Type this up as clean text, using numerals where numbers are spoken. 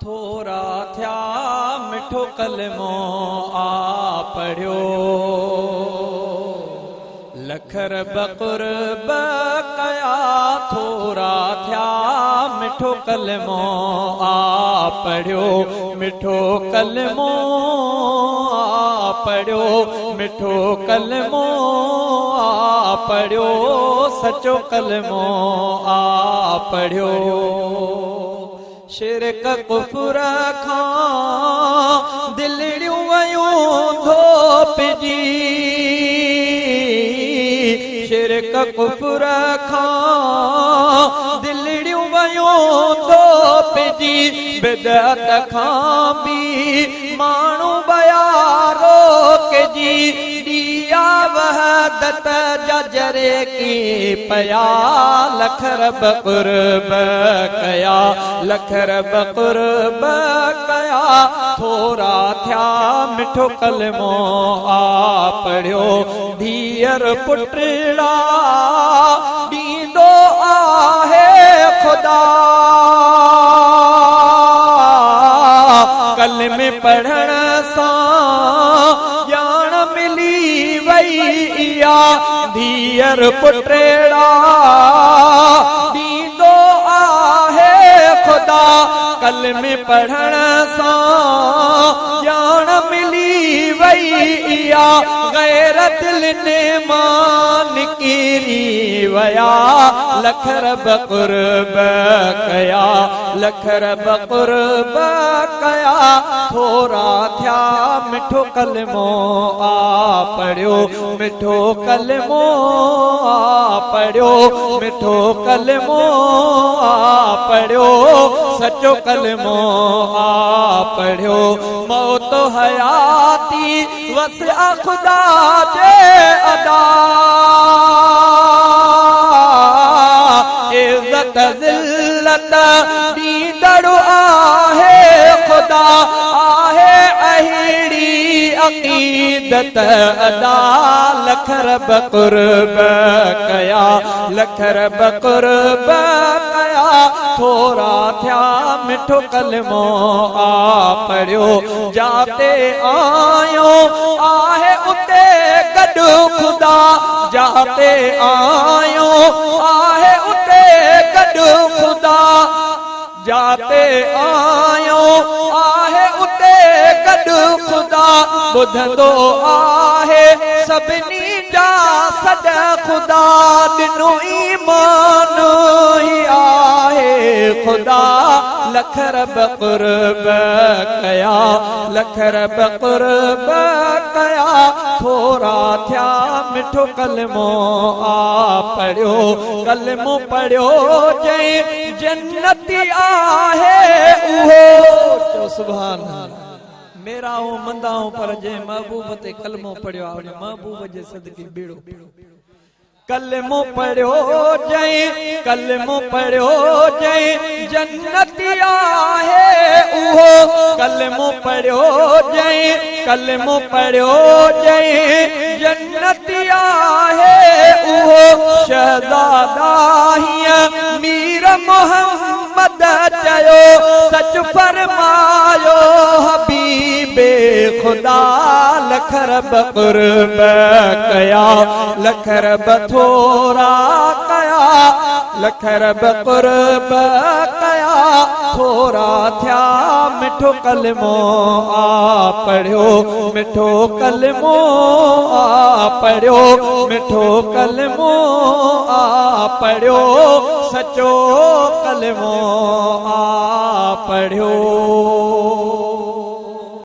थोरा थिया मिठो कलमो आ पढ़ियो लखर बकुरब कया थोरा थिया मिठो कलमो आ पढ़ियो मिठो कलमो आ पढ़ियो मिठो कलमो आ पढ़ियो सचो कलमो आ पढ़ियो शिरक कुफर खां दिलड़ियूं वयूं धोपजी शिरक कुफर खां दिलड़ियूं वयूं धोपजी बिदअत खां भी माण्हू बयारो के जी दिया वहदत जजरे की पया लखर बकुरब कया लखर बकुरब कया थोरा थिया मिठो कलमो आ पढ़ियो धीअर पुटड़ा ॾींदो आहे खुदा कलमे पढ़ण सां ॼाण मिली वई इया धीअर पुटड़ा ॾींदो आहे खुदा कलमे पढ़ण सां ॼाण मिली वई इया गैर दिल ने मां निकिरी वया लखर बकुरब कया लखर बकुरब कया थोरा थिया मिठो कलमो आ पढ़ियो मिठो कलमो आ पढ़ियो मिठो कलमो आ पढ़ियो सचो कलमो आ पढ़ियो मौत हयाती वस खुदा जे अदा इज्जत जिल्लत दीदड़ आहे खुदा आहे अहिड़ी अकीदत अदा लखर बकुरब कया लखर बकुरब कया थोरा थिया मिठो कलमो आ पढ़ियो जाते आयो आहे उते गॾु खुदा जाते आयो आहे उते गॾु खुदा जाते आयो आहे उते गॾु खुदा ॿुधंदो आहे सभिनी जा सॾ खुदा ॾिनो ईमान ई आहे खुदा लखर बकुरब कया लखर बकुरब कया थोरा थिया मिठो कलमो आ पढ़ियो कलमो पढ़ियो जंहिं जन्नती आहे उहो सुभान अल्लाह मेरा हूं मंदा हूं पर जंहिं महबूब ते कलमो पढ़ियो आहे महबूब जे सदके बेड़ो कलमो पढ़ियो जंहिं कलमो पढ़ियो जंहिं जन्नती आहे उहो कलमो पढ़ियो जंहिं कलमो पढ़ियो जंहिं जन्नती आहे उहो शहज़ादा हीअं मीर मोहम्मद चयो सच फरमायो हबीबे खुदा लखर बकुरब कया लखर थोरा कया लखर बकुरब कया थोरा थिया मिठो कलमो आ पढ़ियो मिठो कलमो आ पढ़ियो मिठो कलमो आ पढ़ियो सचो कलमो आ पढ़ियो।